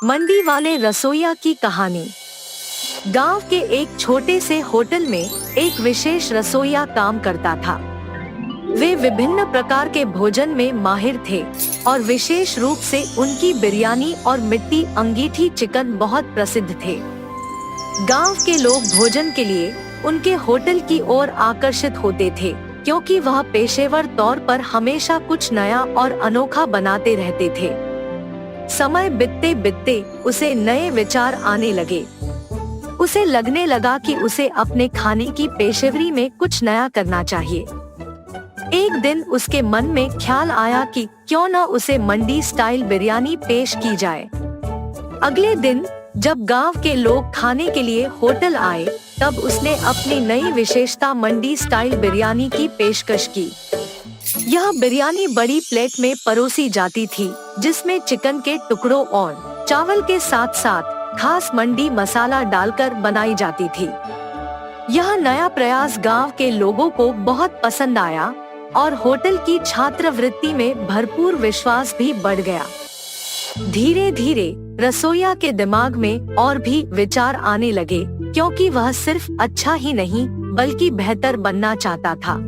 मंडी वाले रसोइया की कहानी। गांव के एक छोटे से होटल में एक विशेष रसोइया काम करता था। वे विभिन्न प्रकार के भोजन में माहिर थे और विशेष रूप से उनकी बिरयानी और मिट्टी अंगीठी चिकन बहुत प्रसिद्ध थे। गांव के लोग भोजन के लिए उनके होटल की ओर आकर्षित होते थे, क्योंकि वह पेशेवर तौर पर हमेशा कुछ नया और अनोखा बनाते रहते थे। समय बीतते बीतते उसे नए विचार आने लगे। उसे लगने लगा कि उसे अपने खाने की पेशेवरी में कुछ नया करना चाहिए। एक दिन उसके मन में ख्याल आया कि क्यों न उसे मंडी स्टाइल बिरयानी पेश की जाए। अगले दिन जब गांव के लोग खाने के लिए होटल आए, तब उसने अपनी नई विशेषता मंडी स्टाइल बिरयानी की पेशकश की। यह बिरयानी बड़ी प्लेट में परोसी जाती थी, जिसमें चिकन के टुकड़ों और चावल के साथ साथ खास मंडी मसाला डालकर बनाई जाती थी। यह नया प्रयास गांव के लोगों को बहुत पसंद आया और होटल की छात्रवृत्ति में भरपूर विश्वास भी बढ़ गया। धीरे धीरे रसोइया के दिमाग में और भी विचार आने लगे, क्योंकि वह सिर्फ अच्छा ही नहीं बल्कि बेहतर बनना चाहता था।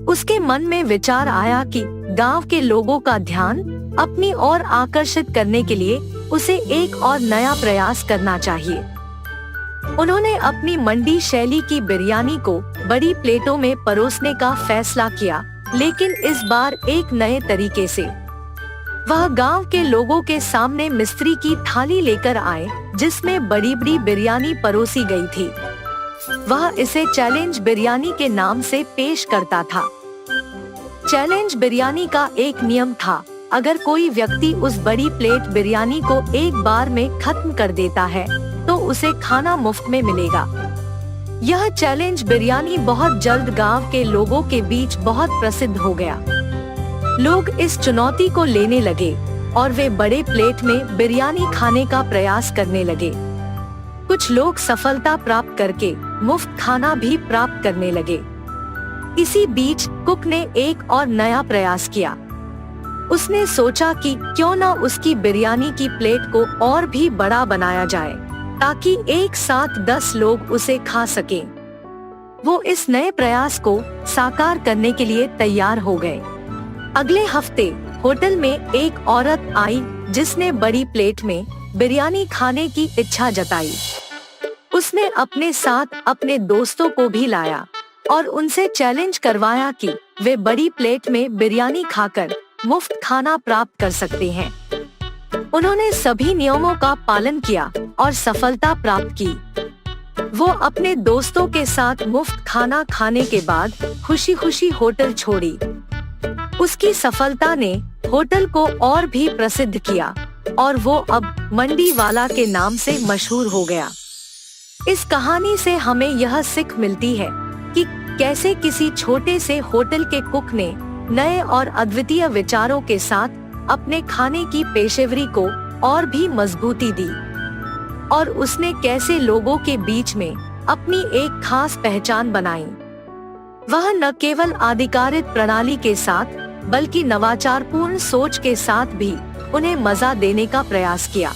उसके मन में विचार आया कि गांव के लोगों का ध्यान अपनी ओर आकर्षित करने के लिए उसे एक और नया प्रयास करना चाहिए। उन्होंने अपनी मंडी शैली की बिरयानी को बड़ी प्लेटों में परोसने का फैसला किया, लेकिन इस बार एक नए तरीके से। वह गांव के लोगों के सामने मिस्त्री की थाली लेकर आए, जिसमें बड़ी बड़ी बिरयानी परोसी गई थी। वह इसे चैलेंज बिरयानी के नाम से पेश करता था। चैलेंज बिरयानी का एक नियम था, अगर कोई व्यक्ति उस बड़ी प्लेट बिरयानी को एक बार में खत्म कर देता है तो उसे खाना मुफ्त में मिलेगा। यह चैलेंज बिरयानी बहुत जल्द गांव के लोगों के बीच बहुत प्रसिद्ध हो गया। लोग इस चुनौती को लेने लगे और वे बड़े प्लेट में बिरयानी खाने का प्रयास करने लगे। कुछ लोग सफलता प्राप्त करके मुफ्त खाना भी प्राप्त करने लगे। इसी बीच कुक ने एक और नया प्रयास किया। उसने सोचा कि क्यों न उसकी बिरयानी की प्लेट को और भी बड़ा बनाया जाए, ताकि एक साथ 10 लोग उसे खा सकें। वो इस नए प्रयास को साकार करने के लिए तैयार हो गए। अगले हफ्ते होटल में एक औरत आई, जिसने बड़ी प्लेट में बिरयानी खाने की इच्छा जताई। उसने अपने साथ अपने दोस्तों को भी लाया और उनसे चैलेंज करवाया कि वे बड़ी प्लेट में बिरयानी खाकर मुफ्त खाना प्राप्त कर सकते हैं। उन्होंने सभी नियमों का पालन किया और सफलता प्राप्त की। वो अपने दोस्तों के साथ मुफ्त खाना खाने के बाद खुशी खुशी होटल छोड़ी। उसकी सफलता ने होटल को और भी प्रसिद्ध किया और वो अब मंडी वाला के नाम से मशहूर हो गया। इस कहानी से हमें यह सीख मिलती है कि कैसे किसी छोटे से होटल के कुक ने नए और अद्वितीय विचारों के साथ अपने खाने की पेशेवरी को और भी मजबूती दी, और उसने कैसे लोगों के बीच में अपनी एक खास पहचान बनाई। वह न केवल आधिकारिक प्रणाली के साथ बल्कि नवाचारपूर्ण सोच के साथ भी उन्हें मजा देने का प्रयास किया।